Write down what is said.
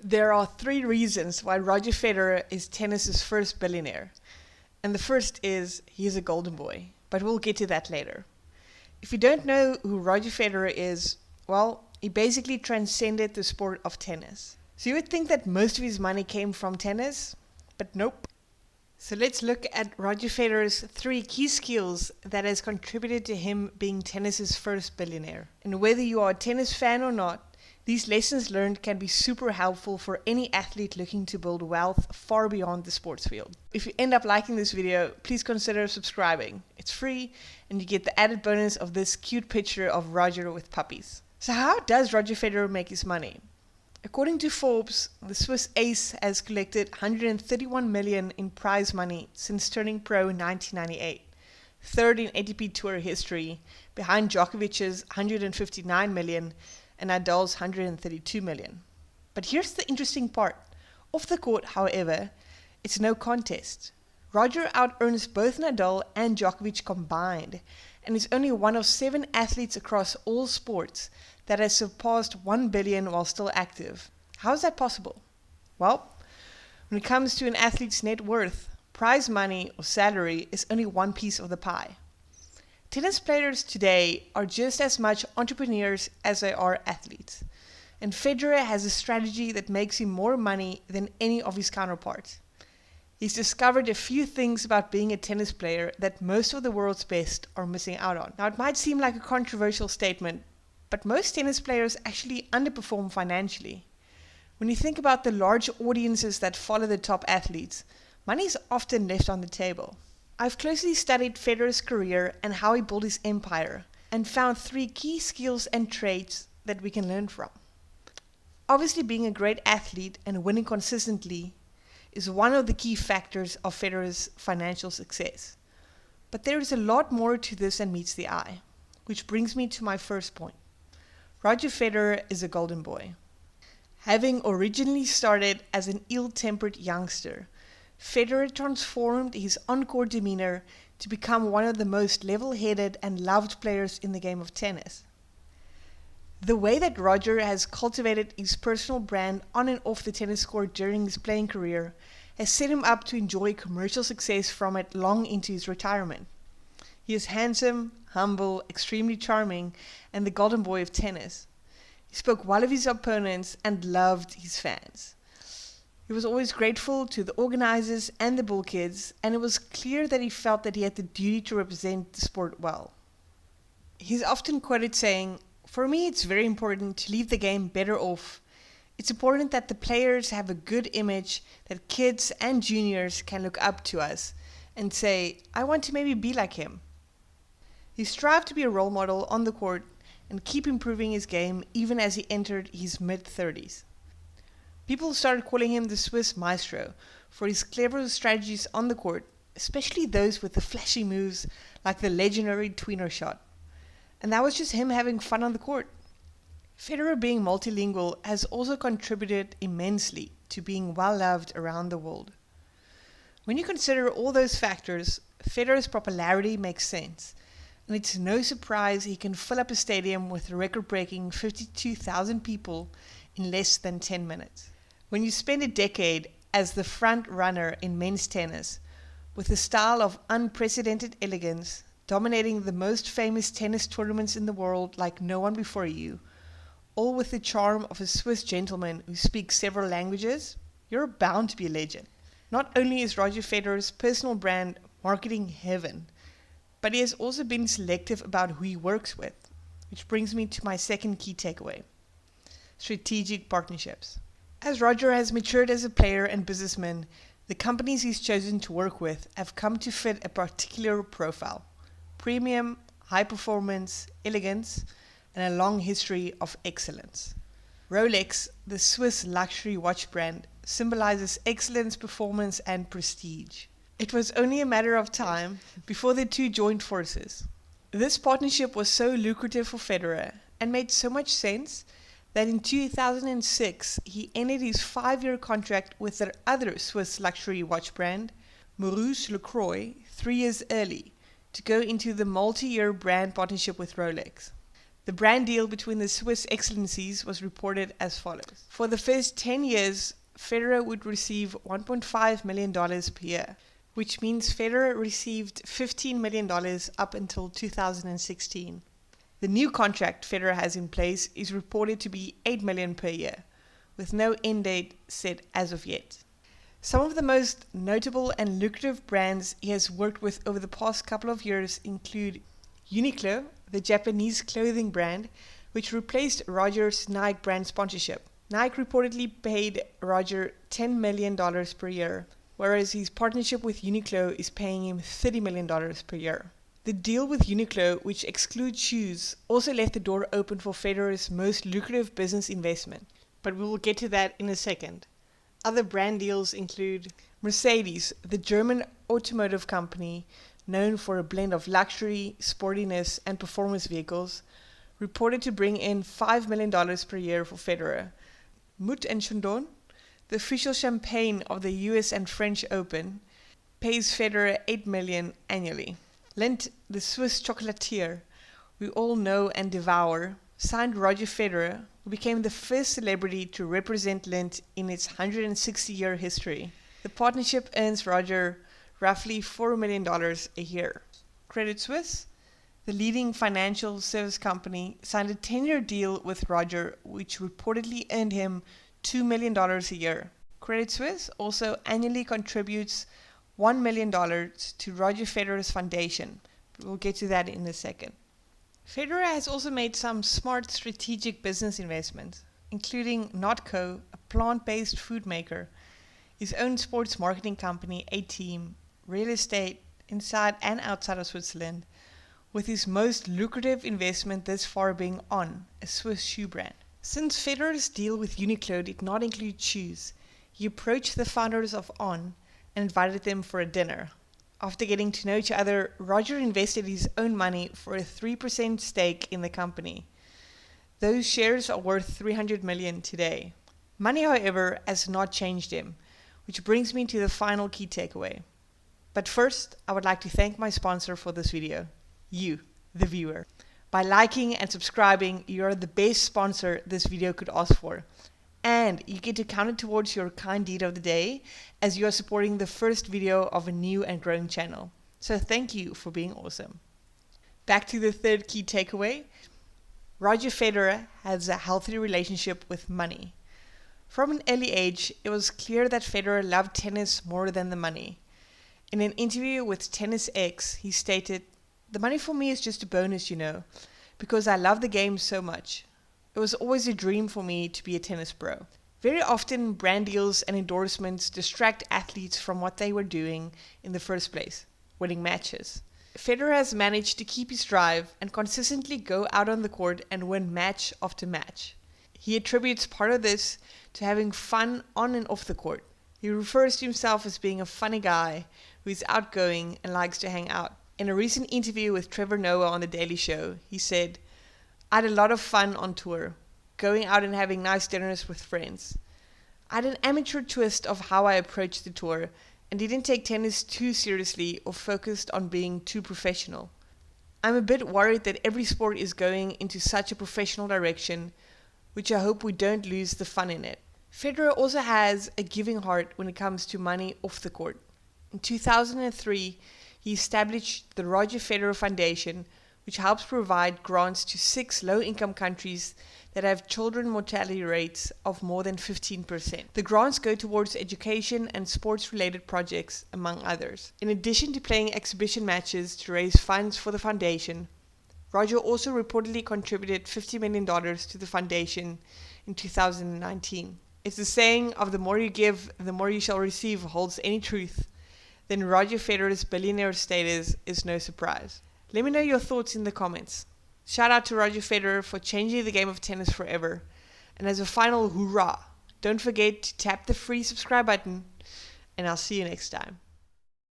There are 3 reasons why Roger Federer is tennis's first billionaire. And the first is he's a golden boy, but we'll get to that later. If you don't know who Roger Federer is, well, he basically transcended the sport of tennis. So you would think that most of his money came from tennis, but nope. So let's look at Roger Federer's 3 key skills that has contributed to him being tennis's first billionaire. And whether you are a tennis fan or not, these lessons learned can be super helpful for any athlete looking to build wealth far beyond the sports field. If you end up liking this video, please consider subscribing. It's free and you get the added bonus of this cute picture of Roger with puppies. So how does Roger Federer make his money? According to Forbes, the Swiss ace has collected 131 million in prize money since turning pro in 1998, third in ATP Tour history, behind Djokovic's 159 million and Nadal's 132 million. But here's the interesting part. Off the court, however, it's no contest. Roger out-earns both Nadal and Djokovic combined, and is only one of 7 athletes across all sports that has surpassed 1 billion while still active. How is that possible? Well, when it comes to an athlete's net worth, prize money or salary is only one piece of the pie. Tennis players today are just as much entrepreneurs as they are athletes, and Federer has a strategy that makes him more money than any of his counterparts. He's discovered a few things about being a tennis player that most of the world's best are missing out on. Now, it might seem like a controversial statement, but most tennis players actually underperform financially. When you think about the large audiences that follow the top athletes, money is often left on the table. I've closely studied Federer's career and how he built his empire, and found 3 key skills and traits that we can learn from. Obviously, being a great athlete and winning consistently is one of the key factors of Federer's financial success. But there is a lot more to this than meets the eye, which brings me to my first point. Roger Federer is a golden boy. Having originally started as an ill-tempered youngster, Federer transformed his on-court demeanor to become one of the most level-headed and loved players in the game of tennis. The way that Roger has cultivated his personal brand on and off the tennis court during his playing career has set him up to enjoy commercial success from it long into his retirement. He is handsome, humble, extremely charming, and the golden boy of tennis. He spoke well of his opponents and loved his fans. He was always grateful to the organizers and the bull kids, and it was clear that he felt that he had the duty to represent the sport well. He's often quoted saying, "For me, it's very important to leave the game better off. It's important that the players have a good image, that kids and juniors can look up to us and say, I want to maybe be like him." He strived to be a role model on the court and keep improving his game even as he entered his mid-30s. People started calling him the Swiss maestro for his clever strategies on the court, especially those with the flashy moves like the legendary tweener shot. And that was just him having fun on the court. Federer being multilingual has also contributed immensely to being well loved around the world. When you consider all those factors, Federer's popularity makes sense, and it's no surprise he can fill up a stadium with a record-breaking 52,000 people in less than 10 minutes. When you spend a decade as the front runner in men's tennis, with a style of unprecedented elegance, dominating the most famous tennis tournaments in the world like no one before you, all with the charm of a Swiss gentleman who speaks several languages, you're bound to be a legend. Not only is Roger Federer's personal brand marketing heaven, but he has also been selective about who he works with, which brings me to my second key takeaway: strategic partnerships. As Roger has matured as a player and businessman, the companies he's chosen to work with have come to fit a particular profile: premium, high performance, elegance, and a long history of excellence. Rolex, the Swiss luxury watch brand, symbolizes excellence, performance, and prestige. It was only a matter of time before the two joined forces. This partnership was so lucrative for Federer and made so much sense that in 2006 he ended his 5-year contract with their other Swiss luxury watch brand, Maurice-Lacroix, 3 years early, to go into the multi-year brand partnership with Rolex. The brand deal between the Swiss excellencies was reported as follows. For the first 10 years, Federer would receive $1.5 million per year, which means Federer received $15 million up until 2016. The new contract Federer has in place is reported to be $8 million per year, with no end date set as of yet. Some of the most notable and lucrative brands he has worked with over the past couple of years include Uniqlo, the Japanese clothing brand, which replaced Roger's Nike brand sponsorship. Nike reportedly paid Roger $10 million per year, whereas his partnership with Uniqlo is paying him $30 million per year. The deal with Uniqlo, which excludes shoes, also left the door open for Federer's most lucrative business investment, but we will get to that in a second. Other brand deals include Mercedes, the German automotive company known for a blend of luxury, sportiness, and performance vehicles, reported to bring in $5 million per year for Federer. Moët & Chandon, the official champagne of the US and French Open, pays Federer $8 million annually. Lindt, the Swiss chocolatier we all know and devour, signed Roger Federer, who became the first celebrity to represent Lindt in its 160-year history. The partnership earns Roger roughly $4 million a year. Credit Suisse, the leading financial service company, signed a 10-year deal with Roger, which reportedly earned him $2 million a year. Credit Suisse also annually contributes $1 million to Roger Federer's foundation. We'll get to that in a second. Federer has also made some smart strategic business investments, including Notco, a plant-based food maker, his own sports marketing company, A-Team, real estate inside and outside of Switzerland, with his most lucrative investment thus far being On, a Swiss shoe brand. Since Federer's deal with Uniqlo did not include shoes, he approached the founders of On and invited them for a dinner. After getting to know each other, Roger invested his own money for a 3% stake in the company. Those shares are worth $300 million today. Money, however, has not changed him, which brings me to the final key takeaway. But first, I would like to thank my sponsor for this video, you, the viewer. By liking and subscribing, you are the best sponsor this video could ask for. And you get to count it towards your kind deed of the day, as you are supporting the first video of a new and growing channel. So thank you for being awesome. Back to the third key takeaway. Roger Federer has a healthy relationship with money. From an early age, it was clear that Federer loved tennis more than the money. In an interview with Tennis X, he stated, "The money for me is just a bonus, because I love the game so much. It was always a dream for me to be a tennis pro." Very often, brand deals and endorsements distract athletes from what they were doing in the first place, winning matches. Federer has managed to keep his drive and consistently go out on the court and win match after match. He attributes part of this to having fun on and off the court. He refers to himself as being a funny guy who is outgoing and likes to hang out. In a recent interview with Trevor Noah on The Daily Show, he said, "I had a lot of fun on tour, going out and having nice dinners with friends. I had an amateur twist of how I approached the tour and didn't take tennis too seriously or focused on being too professional. I'm a bit worried that every sport is going into such a professional direction, which I hope we don't lose the fun in it." Federer also has a giving heart when it comes to money off the court. In 2003, he established the Roger Federer Foundation, which helps provide grants to 6 low-income countries that have children mortality rates of more than 15%. The grants go towards education and sports-related projects, among others. In addition to playing exhibition matches to raise funds for the foundation, Roger also reportedly contributed $50 million to the foundation in 2019. If the saying of "the more you give, the more you shall receive" holds any truth, then Roger Federer's billionaire status is no surprise. Let me know your thoughts in the comments. Shout out to Roger Federer for changing the game of tennis forever. And as a final hoorah, don't forget to tap the free subscribe button, and I'll see you next time.